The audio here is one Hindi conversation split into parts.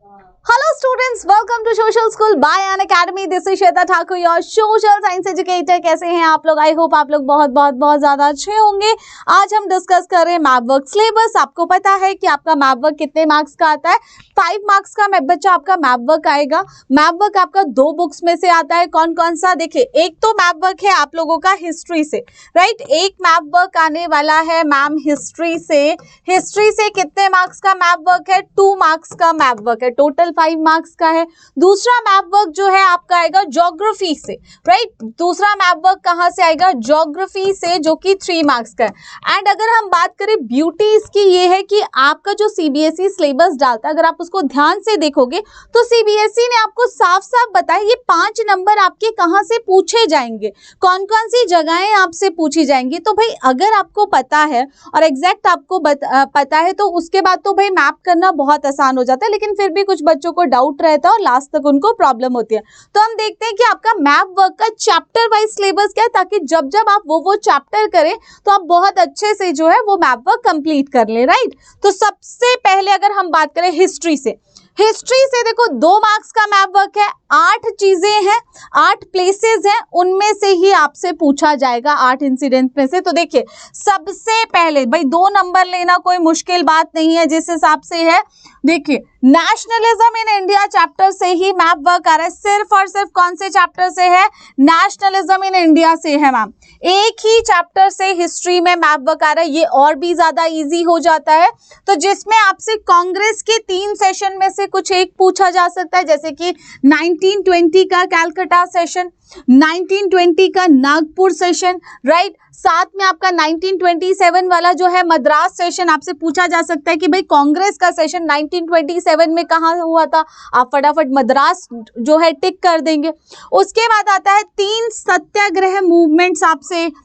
Hello students, welcome to Social School by An Academy. This is Shweta Thakur, your social science educator. कैसे हैं आप लोग? आई होप आप लोग बहुत ज़्यादा अच्छे होंगे। आज हम डिस्कस कर रहे हैं मैप वर्क सिलेबस। आपको पता है कि आपका मैप वर्क कितने मार्क्स का आता है? 5 मार्क्स का बच्चा आपका मैप वर्क आएगा। मैप वर्क आपका 2 बुक्स में से आता है। कौन कौन सा? देखिए, एक तो मैप वर्क है आप लोगों का हिस्ट्री से, राइट। एक मैप वर्क आने वाला है मैम हिस्ट्री से। हिस्ट्री से कितने मार्क्स का मैप वर्क है? 2 मार्क्स का मैप वर्क है। टोटल 5 मार्क्स का है। दूसरा मैप वर्क जो है आपका आएगा ज्योग्राफी से, राइट। दूसरा मैप वर्क कहाँ से आएगा? ज्योग्राफी से, जो कि 3 मार्क्स का है। एंड अगर हम बात करें ब्यूटी इसकी ये है कि आपका जो सीबीएसई सिलेबस डालता है, अगर आप उसको ध्यान से देखोगे तो सीबीएसई ने आपको साफ साफ बताया ये 5 नंबर आपके कहाँ से पूछे जाएंगे, कौन कौन सी जगहें आपसे पूछी जाएंगी। तो भाई अगर आपको पता है और एग्जैक्ट आपको पता है तो उसके बाद तो भाई मैप करना बहुत आसान हो जाता है, लेकिन फिर भी कुछ बच्चों को डाउट रहता है और लास्ट तक उनको प्रॉब्लम होती है। तो हम देखते हैं कि आपका मैप वर्क का चैप्टर वाइज सिलेबस क्या है, ताकि जब जब आप वो चैप्टर करें तो आप बहुत अच्छे से जो है वो मैप वर्क कंप्लीट कर ले, राइट। तो सबसे पहले अगर हम बात करें हिस्ट्री से, हिस्ट्री से देखो 2 मार्क्स का मैप वर्क है। 8 चीजें हैं, 8 प्लेसेस हैं, उनमें से ही आपसे पूछा जाएगा 8 इंसिडेंट में से। तो देखिए सबसे पहले भाई 2 नंबर लेना कोई मुश्किल बात नहीं है जिस हिसाब से है। देखिए नेशनलिज्म इन इंडिया चैप्टर से ही मैप वर्क आ रहा है। सिर्फ और सिर्फ कौन से चैप्टर से है? नेशनलिज्म इन इंडिया से है मैम। एक ही चैप्टर से हिस्ट्री में मैप वर्क आ रहा है। ये और भी ज्यादा इजी हो जाता है। तो जिसमें आपसे कांग्रेस के 3 सेशन में से कुछ एक पूछा जा सकता है, जैसे कि 1920 का कैलकाटा सेशन, 1920 का नागपुर सेशन, राइट। साथ में आपका 1927 वाला जो है मद्रास सेशन आपसे पूछा जा सकता है कि भाई कांग्रेस का सेशन 1927 में कहाँ हुआ था। आप फटाफट मद्रास जो है टिक कर देंगे। उसके बाद आता है 3 सत्याग्रह मूवमेंट्स।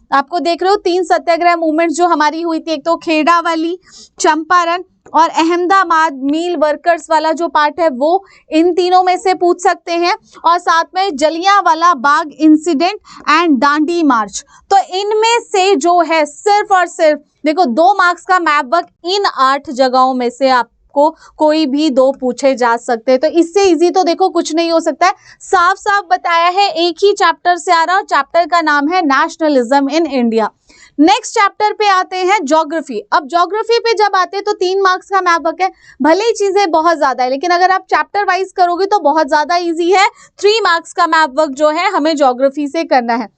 आपको देख रहे हो 3 सत्याग्रह मूवमेंट्स जो हमारी हुई थी। एक तो खेड़ा वाली, चंपारण और अहमदाबाद मिल वर्कर्स वाला जो पार्ट है वो, इन तीनों में से पूछ सकते हैं। और साथ में जलियांवाला बाग इंसिडेंट एंड दांडी मार्च। तो इनमें से जो है सिर्फ और सिर्फ देखो 2 मार्क्स का मैप वर्क, इन 8 जगहों में से आपको कोई भी 2 पूछे जा सकते हैं। तो इससे इजी तो देखो कुछ नहीं हो सकता है। साफ साफ बताया है, एक ही चैप्टर से आ रहा है और चैप्टर का नाम है nationalism in India. Next chapter पे आते हैं ज्योग्राफी। अब ज्योग्राफी पे जब आते हैं तो 3 मार्क्स का मैप वर्क है। भले ही चीजें बहुत ज्यादा है, लेकिन अगर आप चैप्टर वाइज करोगे तो बहुत ज्यादा इजी है। 3 मार्क्स का मैप वर्क जो है हमें ज्योग्राफी से करना है।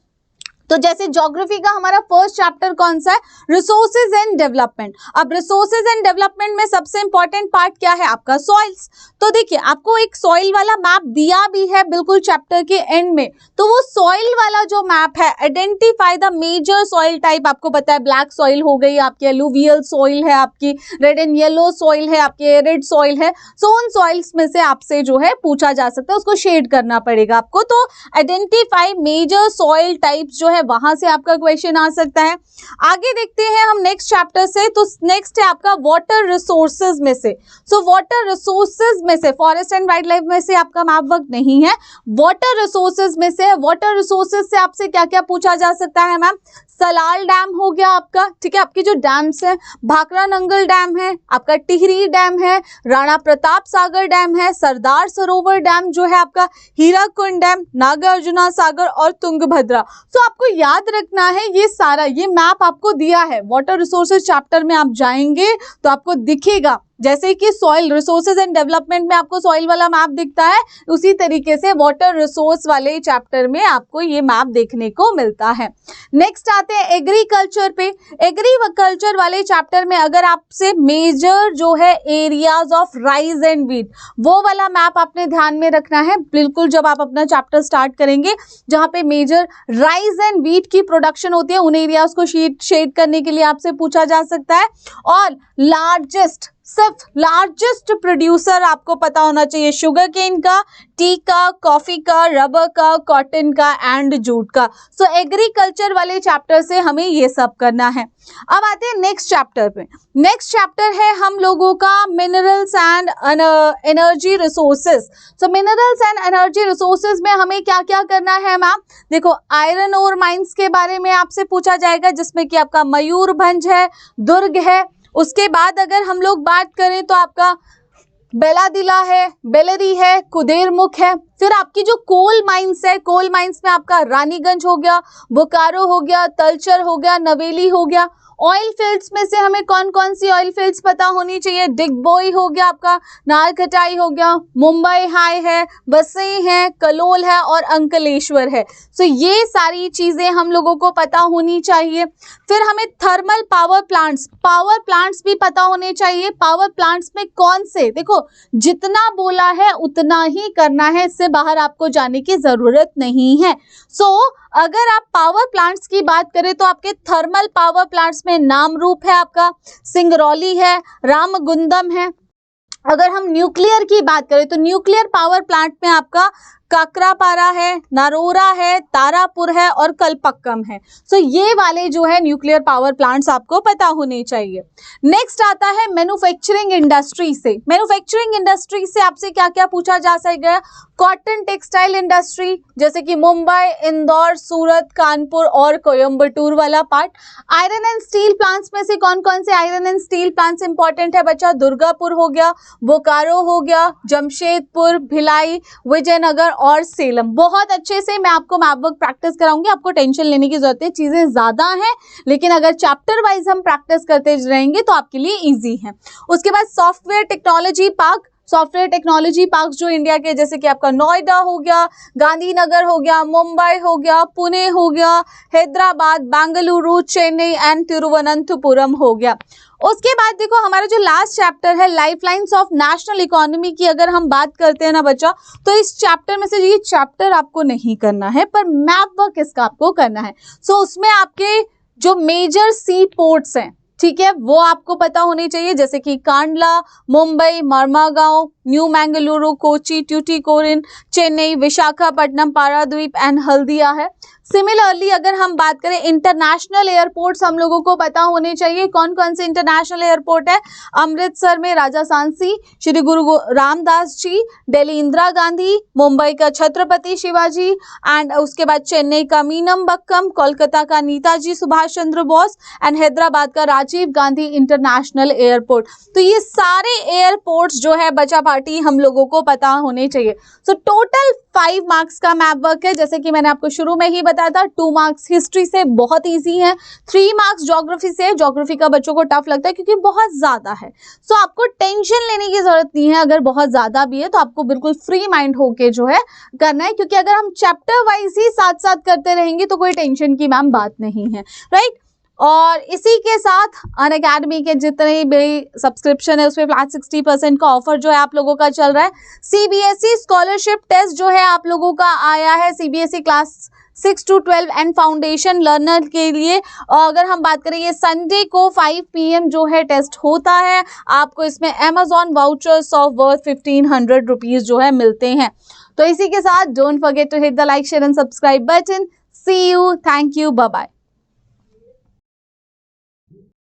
तो जैसे ज्योग्राफी का हमारा फर्स्ट चैप्टर कौन सा है? Resources and development. अब रिसोर्सेज एंड डेवलपमेंट में सबसे इंपॉर्टेंट पार्ट क्या है? आपका सॉइल्स। तो देखिए आपको एक सॉइल वाला मैप दिया भी है बिल्कुल चैप्टर के एंड में। तो वो सॉइल वाला जो मैप है, identify the major soil type. आपको पता है ब्लैक सॉइल हो गई आपकी, एलुवियल सॉइल है आपकी, रेड एंड येलो सॉइल है आपकी, एरिड सॉइल है। सो उन सॉइल्स में से आपसे जो है पूछा जा सकता है, उसको शेड करना पड़ेगा आपको। तो आइडेंटिफाई मेजर सॉइल टाइप्स जो है वहां से आपका क्वेश्चन आ सकता है। आगे देखते हैं हम नेक्स्ट चैप्टर से। तो नेक्स्ट है आपका वाटर रिसोर्सेज में से। सो वाटर रिसोर्सेज में से, फॉरेस्ट एंड वाइल्ड लाइफ में से आपका मैप वर्क नहीं है, वाटर रिसोर्सेज में से। वाटर रिसोर्सेज से आपसे क्या क्या पूछा जा सकता है मैम? सलाल डैम हो गया आपका, ठीक है। आपकी जो डैम्स है, भाखड़ा नंगल डैम है, आपका टिहरी डैम है, राणा प्रताप सागर डैम है, सरदार सरोवर डैम जो है आपका, हीराकुंड डैम, नागार्जुना सागर और तुंगभद्रा। तो आपको याद रखना है ये सारा, ये मैप आपको दिया है। वाटर रिसोर्सेज चैप्टर में आप जाएंगे तो आपको दिखेगा, जैसे कि सॉइल रिसोर्सेज एंड डेवलपमेंट में आपको सॉइल वाला मैप दिखता है, उसी तरीके से वाटर रिसोर्स वाले चैप्टर में आपको ये मैप देखने को मिलता है। नेक्स्ट आते हैं एग्रीकल्चर पे। एग्रीकल्चर वाले चैप्टर में अगर आपसे मेजर जो है areas of rice and wheat, वो वाला मैप आपने ध्यान में रखना है बिल्कुल जब आप अपना चैप्टर स्टार्ट करेंगे, जहाँ पे मेजर राइस एंड व्हीट की प्रोडक्शन होती है, उन एरियाज को शेड करने के लिए आपसे पूछा जा सकता है। और लार्जेस्ट प्रोड्यूसर आपको पता होना चाहिए, शुगर केन का, टी का, कॉफी का, रबर का, कॉटन का एंड जूट का। सो एग्रीकल्चर वाले चैप्टर से हमें ये सब करना है। अब आते हैं नेक्स्ट चैप्टर पे। नेक्स्ट चैप्टर है हम लोगों का minerals and energy resources. So minerals and energy resources में हमें क्या क्या करना है मैम? देखो आयरन ओर माइंस के बारे में आपसे पूछा जाएगा, जिसमें कि आपका मयूरभंज है, दुर्ग है। उसके बाद अगर हम लोग बात करें तो आपका बेलादिला है, बेलरी है, कुदेरमुख है। फिर आपकी जो कोल माइंस है, कोल माइंस में आपका रानीगंज हो गया, बोकारो हो गया, तलचर हो गया, नवेली हो गया। ऑयल फील्ड्स में से हमें कौन कौन सी ऑयल फील्ड्स पता होनी चाहिए? डिगबोई हो गया आपका, नारकटाई हो गया, मुंबई हाई है, बसई है, कलोल है और अंकलेश्वर है। सो ये सारी चीजें हम लोगों को पता होनी चाहिए। फिर हमें थर्मल पावर प्लांट्स भी पता होने चाहिए। पावर प्लांट्स में कौन से, देखो जितना बोला है उतना ही करना है, इससे बाहर आपको जाने की जरूरत नहीं है। अगर आप पावर प्लांट्स की बात करें तो आपके थर्मल पावर प्लांट्स में नामरूप है, आपका सिंगरौली है, रामगुंदम है। अगर हम न्यूक्लियर की बात करें तो न्यूक्लियर पावर प्लांट में आपका काकरापारा है, नरोरा है, तारापुर है और कलपक्कम है। ये वाले जो है न्यूक्लियर पावर प्लांट्स आपको पता होने चाहिए। नेक्स्ट आता है मैन्युफैक्चरिंग इंडस्ट्री से। मैन्युफैक्चरिंग इंडस्ट्री से आपसे क्या क्या पूछा जा सकेगा? कॉटन टेक्सटाइल इंडस्ट्री जैसे कि मुंबई, इंदौर, सूरत, कानपुर और कोयम्बटूर वाला part. Iron and steel plants में से कौन कौन से iron and steel plants important है बच्चा? दुर्गापुर हो गया, बोकारो हो गया, जमशेदपुर, भिलाई, विजयनगर और सेलम। बहुत अच्छे से मैं आपको मैप वर्क प्रैक्टिस कराऊंगी, आपको टेंशन लेने की जरूरत है, चीजें ज्यादा हैं लेकिन अगर चैप्टर वाइज हम प्रैक्टिस करते रहेंगे तो आपके लिए इजी है। उसके बाद सॉफ्टवेयर टेक्नोलॉजी पार्क जो इंडिया के जैसे कि आपका नोएडा हो गया, गांधीनगर हो गया, मुंबई हो गया, पुणे हो गया, हैदराबाद, बेंगलुरु, चेन्नई एंड तिरुवनंतपुरम हो गया। उसके बाद देखो हमारा जो लास्ट चैप्टर है लाइफलाइंस ऑफ नेशनल इकोनॉमी की अगर हम बात करते हैं ना बच्चा, तो इस चैप्टर में से ये चैप्टर आपको नहीं करना है पर मैप वर्क इसका आपको करना है। उसमें आपके जो मेजर सी पोर्ट्स हैं, ठीक है, वो आपको पता होनी चाहिए जैसे कि कांडला, मुंबई, मरमागांव, न्यू मैंगलुरु, कोची, ट्यूटिकोरिन, चेन्नई, विशाखापट्टनम, पारादीप एंड हल्दिया है। सिमिलरली अगर हम बात करें इंटरनेशनल एयरपोर्ट्स हम लोगों को पता होने चाहिए। कौन कौन से इंटरनेशनल एयरपोर्ट है? अमृतसर में राजा सांसी श्री गुरु रामदास जी, दिल्ली इंदिरा गांधी, मुंबई का छत्रपति शिवाजी एंड उसके बाद चेन्नई का मीनमबक्कम, कोलकाता का नेताजी सुभाष चंद्र बोस एंड हैदराबाद का राजीव गांधी इंटरनेशनल एयरपोर्ट। तो ये सारे एयरपोर्ट्स जो है बचा पार्टी हम लोगों को पता होने चाहिए। टोटल 5 मार्क्स का मैप वर्क है जैसे कि मैंने आपको शुरू में ही बताया था। 2 मार्क्स हिस्ट्री से बहुत इजी है, 3 मार्क्स ज्योग्राफी से। ज्योग्राफी का बच्चों को टफ लगता है क्योंकि बहुत ज्यादा है। आपको टेंशन लेने की जरूरत नहीं है, अगर बहुत ज्यादा भी है तो आपको बिल्कुल फ्री माइंड होके जो है करना है, क्योंकि अगर हम चैप्टर वाइज ही साथ साथ करते रहेंगे तो कोई टेंशन की मैम बात नहीं है, राइट। और इसी के साथ अनअकैडमी के जितने भी सब्सक्रिप्शन है उसमें फ्लैट 60% का ऑफर जो है आप लोगों का चल रहा है। सीबीएसई स्कॉलरशिप टेस्ट जो है आप लोगों का आया है CBSE class 6 to 12 and foundation learner के लिए। और अगर हम बात करें ये संडे को 5 PM जो है टेस्ट होता है। आपको इसमें Amazon vouchers of worth 1500 rupees जो है मिलते हैं। तो इसी के साथ don't forget to hit the like, share and subscribe button. See you, thank you, bye bye.